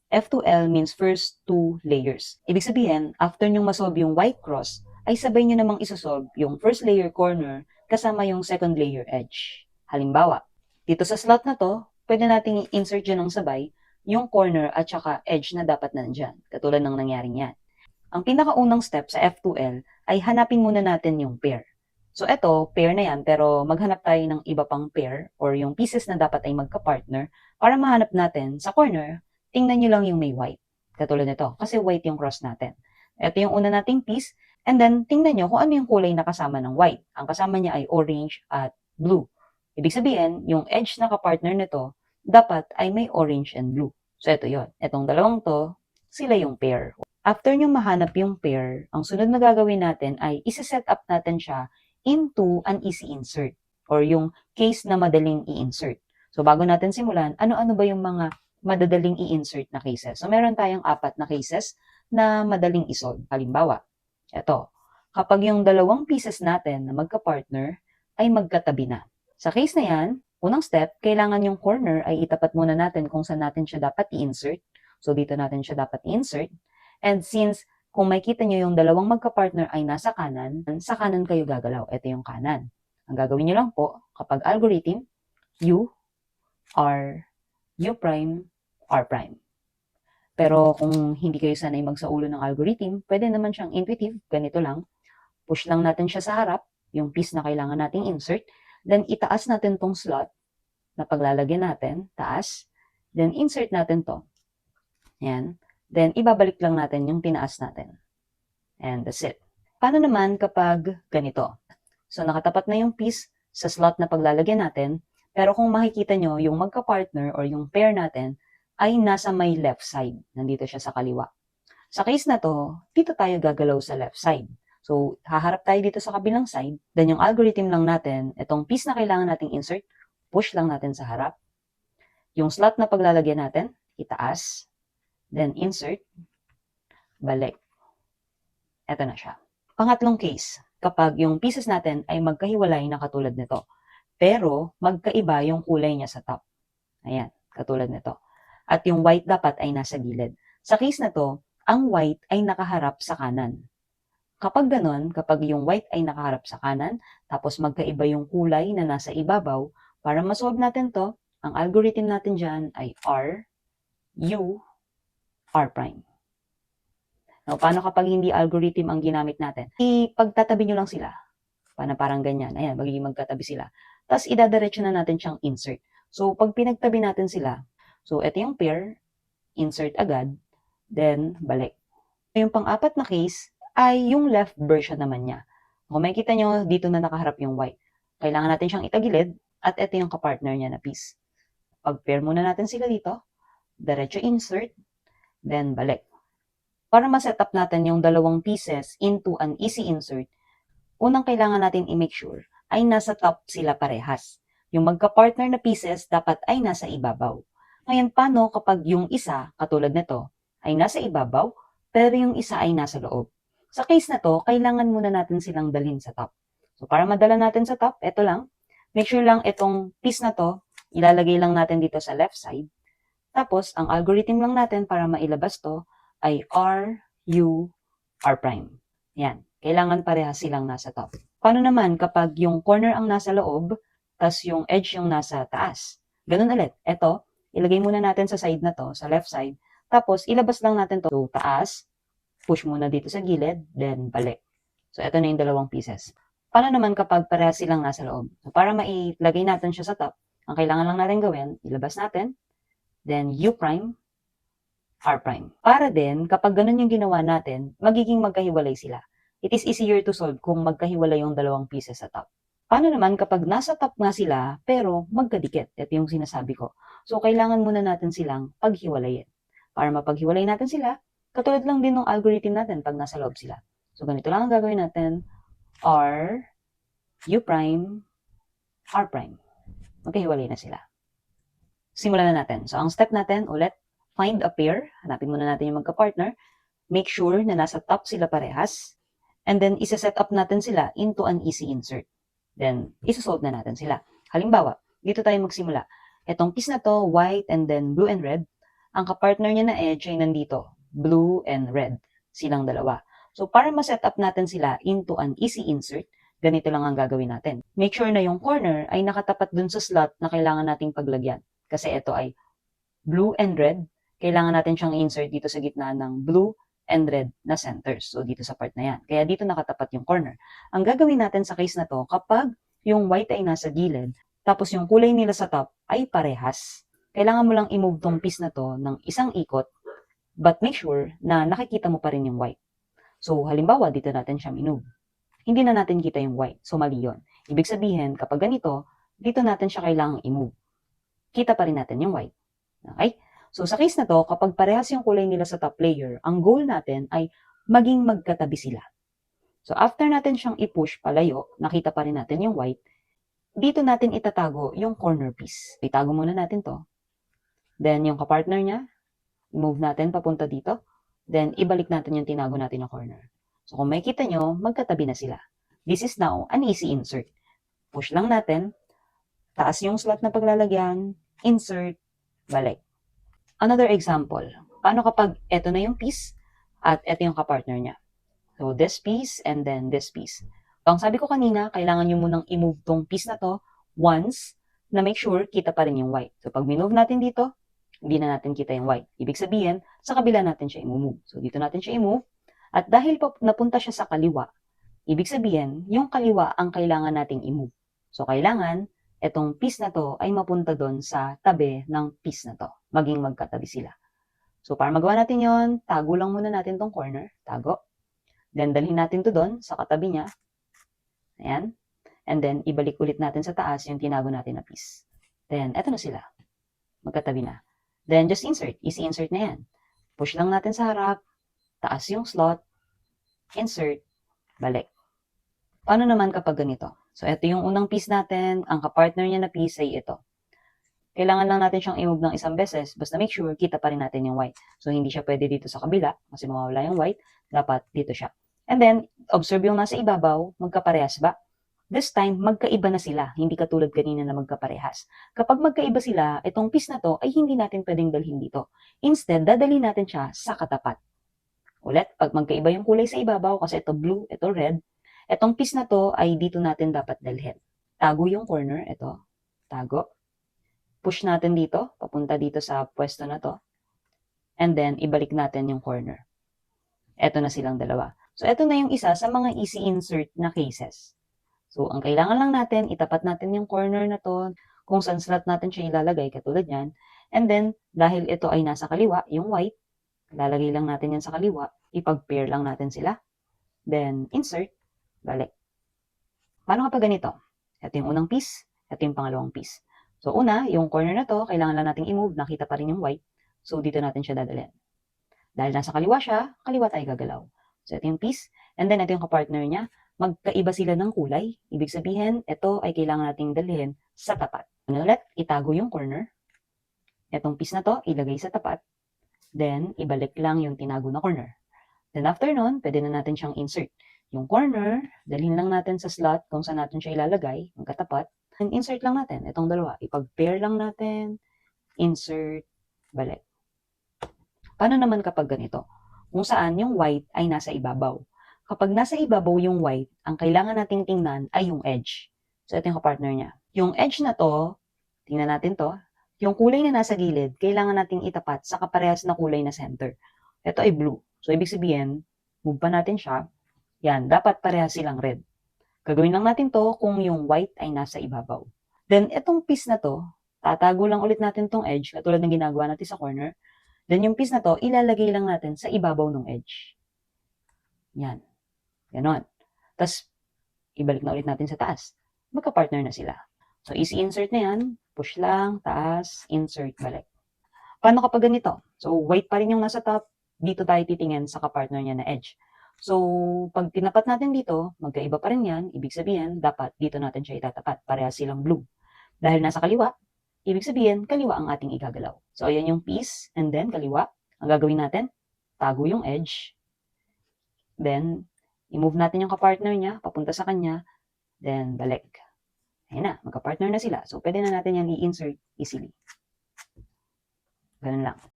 F2L means first two layers. Ibig sabihin, after nyong masolve yung white cross, ay sabay nyo namang isosolve yung first layer corner kasama yung second layer edge. Halimbawa, dito sa slot na to, pwede nating i-insert dyan ng sabay yung corner at saka edge na dapat nandyan, katulad ng nangyaring yan. Ang pinakaunang step sa F2L ay hanapin muna natin yung pair. So eto, pair na yan, pero maghanap tayo ng iba pang pair or yung pieces na dapat ay magka-partner para mahanap natin sa corner, tingnan nyo lang yung may white. Katulad nito, kasi white yung cross natin. Ito yung una nating piece, and then tingnan nyo kung ano yung kulay na kasama ng white. Ang kasama niya ay orange at blue. Ibig sabihin, yung edge na ka-partner nito, dapat ay may orange and blue. So ito yon. Itong dalawang to, sila yung pair. After nyo mahanap yung pair, ang sunod na gagawin natin ay isa-set up natin siya into an easy insert or yung case na madaling i-insert. So bago natin simulan, ano-ano ba yung mga madadaling i-insert na cases? So meron tayong 4 na cases na madaling isolve. Halimbawa, ito, kapag yung dalawang pieces natin na magka-partner ay magkatabi na. Sa case na yan, unang step, kailangan yung corner ay itapat muna natin kung saan natin siya dapat i-insert. So dito natin siya dapat i-insert. And since kung makita nyo yung dalawang magka-partner ay nasa kanan, sa kanan kayo gagalaw. Ito yung kanan. Ang gagawin nyo lang po, kapag algorithm, U, R, U prime, R prime. Pero kung hindi kayo sanay magsaulo ng algorithm, pwede naman siyang intuitive, ganito lang. Push lang natin siya sa harap, yung piece na kailangan nating insert. Then itaas natin tong slot na paglalagyan natin, taas. Then insert natin to. Yan. Then, ibabalik lang natin yung tinaas natin. And that's it. Paano naman kapag ganito? So, nakatapat na yung piece sa slot na paglalagyan natin, pero kung makikita nyo, yung magka-partner or yung pair natin ay nasa may left side. Nandito siya sa kaliwa. Sa case na to, dito tayo gagalaw sa left side. So, haharap tayo dito sa kabilang side. Then, yung algorithm lang natin, itong piece na kailangan nating insert, push lang natin sa harap. Yung slot na paglalagyan natin, itaas. Then insert, balik. Ito na siya. Pangatlong case, kapag yung pieces natin ay magkahiwalay na katulad nito, pero magkaiba yung kulay niya sa top. Ayan, katulad nito. At yung white dapat ay nasa gilid. Sa case na to, ang white ay nakaharap sa kanan. Kapag ganon, kapag yung white ay nakaharap sa kanan, tapos magkaiba yung kulay na nasa ibabaw, para masolve natin to, ang algorithm natin dyan ay R, U, R prime. Now, paano kapag hindi algorithm ang ginamit natin? Ipagtatabi nyo lang sila. Parang ganyan. Ayan, magiging magkatabi sila. Tapos, idadiretso na natin siyang insert. So, pag pinagtabi natin sila, so, ito yung pair, insert agad, then, balik. Yung pang-apat na case ay yung left version naman niya. Kung makikita nyo, dito na nakaharap yung white. Kailangan natin siyang itagilid, at ito yung kapartner niya na piece. Pag-pair muna natin sila dito, diretso insert, then balik. Para ma-set up natin yung dalawang pieces into an easy insert, unang kailangan natin i-make sure ay nasa top sila parehas. Yung magka-partner na pieces dapat ay nasa ibabaw. Ngayon, paano kapag yung isa, katulad nito, ay nasa ibabaw, pero yung isa ay nasa loob? Sa case na to, kailangan muna natin silang dalhin sa top. So, para madala natin sa top, ito lang. Make sure lang itong piece na to, ilalagay lang natin dito sa left side. Tapos, ang algorithm lang natin para mailabas to, ay R, U, R prime. Yan. Kailangan parehas silang nasa top. Paano naman kapag yung corner ang nasa loob, tas yung edge yung nasa taas? Ganun ulit. Ito, ilagay muna natin sa side na to, sa left side. Tapos, ilabas lang natin to. So, taas, push muna dito sa gilid, then balik. So, ito na yung dalawang pieces. Paano naman kapag parehas silang nasa loob? So, para mailagay natin siya sa top, ang kailangan lang natin gawin, ilabas natin, then U prime, R prime. Para din, kapag ganun yung ginawa natin, magiging magkahiwalay sila. It is easier to solve kung magkahiwalay yung dalawang pieces sa top. Paano naman kapag nasa top nga sila, pero magkadikit? Ito yung sinasabi ko. So, kailangan muna natin silang paghiwalayin. Para mapaghiwalay natin sila, katulad lang din ng algorithm natin pag nasa loob sila. So, ganito lang ang gagawin natin. R, U prime, R prime. Magkahiwalay na sila. Simulan na natin. So, ang step natin, ulit, find a pair. Hanapin muna natin yung magka-partner. Make sure na nasa top sila parehas. And then, isa-set up natin sila into an easy insert. Then, isa-solve na natin sila. Halimbawa, dito tayo magsimula. Itong piece na to, white and then blue and red. ang kapartner niya na edge ay nandito, blue and red, silang dalawa. So, para ma-set up natin sila into an easy insert, ganito lang ang gagawin natin. Make sure na yung corner ay nakatapat dun sa slot na kailangan nating paglagyan. Kasi ito ay blue and red, kailangan natin siyang insert dito sa gitna ng blue and red na centers. So, dito sa part na yan. Kaya dito nakatapat yung corner. Ang gagawin natin sa case na to, kapag yung white ay nasa gilid, tapos yung kulay nila sa top ay parehas, kailangan mo lang i-move tong piece na to ng isang ikot, but make sure na nakikita mo pa rin yung white. So, halimbawa, dito natin siya minove. Hindi na natin kita yung white. So, mali yun. Ibig sabihin, kapag ganito, dito natin siya kailangang i-move. Kita pa rin natin yung white. Okay? So, sa case na to, kapag parehas yung kulay nila sa top layer, ang goal natin ay maging magkatabi sila. So, after natin siyang i-push palayo, nakita pa rin natin yung white, dito natin itatago yung corner piece. Itago muna natin to. Then, yung kapartner niya, i-move natin papunta dito. Then, ibalik natin yung tinago natin na corner. So, kung makikita nyo, magkatabi na sila. This is now an easy insert. Push lang natin, taas yung slot na paglalagyan, insert, balik. Another example, paano kapag eto na yung piece at eto yung kapartner niya? So, this piece and then this piece. So, ang sabi ko kanina, kailangan nyo munang i-move tong piece na to once na make sure kita pa rin yung white. So, pag minove natin dito, hindi na natin kita yung white. Ibig sabihin, sa kabila natin siya i-move. So, dito natin siya i-move. At dahil napunta siya sa kaliwa, ibig sabihin, yung kaliwa ang kailangan nating i-move. So, kailangan, etong piece na to ay mapunta doon sa tabi ng piece na to. Maging magkatabi sila. So, para magawa natin yon, tago lang muna natin tong corner. Tago. Then, dalhin natin to doon sa katabi niya. Ayan. And then, ibalik ulit natin sa taas yung tinago natin na piece. Then, eto na sila. Magkatabi na. Then, just insert. Easy insert na yan. Push lang natin sa harap. Taas yung slot. Insert. Balik. Paano naman kapag ganito? So, ito yung unang piece natin. Ang kapartner niya na piece ay ito. Kailangan lang natin siyang i-move ng isang beses. Basta make sure, kita pa rin natin yung white. So, hindi siya pwede dito sa kabila kasi mawawala yung white. Dapat dito siya. And then, observe yung nasa ibabaw. Magkaparehas ba? This time, magkaiba na sila. Hindi katulad kanina na magkaparehas. Kapag magkaiba sila, itong piece na to ay hindi natin pwedeng dalhin dito. Instead, dadali natin siya sa katapat. Ulit, pag magkaiba yung kulay sa ibabaw, kasi ito blue, ito red, itong piece na to ay dito natin dapat dalhin. Tago yung corner, ito. Tago. Push natin dito, papunta dito sa pwesto na to. And then, ibalik natin yung corner. Ito na silang dalawa. So, ito na yung isa sa mga easy insert na cases. So, ang kailangan lang natin, itapat natin yung corner na to, kung saan slot natin siya ilalagay, katulad yan. And then, dahil ito ay nasa kaliwa, yung white, lalagay lang natin yan sa kaliwa, ipag-pair lang natin sila. Then, insert, balik. Paano kapag ganito? Ito yung unang piece, ito yung pangalawang piece. So, una, yung corner na to, kailangan lang nating i-move, nakita pa rin yung white. So, dito natin siya dadalhin. Dahil nasa kaliwa siya, kaliwa tayo gagalaw. So, ito yung piece, and then ito yung kapartner niya. Magkaiba sila ng kulay. Ibig sabihin, ito ay kailangan nating dalhin sa tapat. Ulit, itago yung corner. Itong piece na to, ilagay sa tapat. Then, ibalik lang yung tinago na corner. Then, after nun, pwede na natin siyang insert. Yung corner, dalhin lang natin sa slot kung saan natin siya ilalagay, magkatapat. And insert lang natin, itong dalawa. Ipag-pair lang natin, insert, balik. Paano naman kapag ganito? Kung saan yung white ay nasa ibabaw. Kapag nasa ibabaw yung white, ang kailangan nating tingnan ay yung edge. So, ito yung kapartner niya. Yung edge na to, tingnan natin to, yung kulay na nasa gilid, kailangan nating itapat sa kaparehas na kulay na center. Ito ay blue. So, ibig sabihin, move pa natin siya. Yan, dapat parehas silang red. Gagawin lang natin to kung yung white ay nasa ibabaw. Then, itong piece na to, tatago lang ulit natin tong edge, katulad ng ginagawa natin sa corner. Then, yung piece na to, ilalagay lang natin sa ibabaw ng edge. Yan. Ganon. Tapos, ibalik na ulit natin sa taas. Magka-partner na sila. So, easy insert na yan. Push lang, taas, insert, balik. Paano kapag ganito? So, white pa rin yung nasa top. Dito tayo titingin sa kapartner niya na edge. So, pag tinapat natin dito, magkaiba pa rin yan. Ibig sabihin, dapat dito natin siya itatapat. Parehas silang blue. Dahil nasa kaliwa, ibig sabihin, kaliwa ang ating igagalaw. So, ayan yung piece, and then kaliwa. Ang gagawin natin, tago yung edge. Then, i-move natin yung kapartner niya, papunta sa kanya, then balik. Ayan na, magka-partner na sila. So, pwede na natin yan i-insert easily. Ganun lang.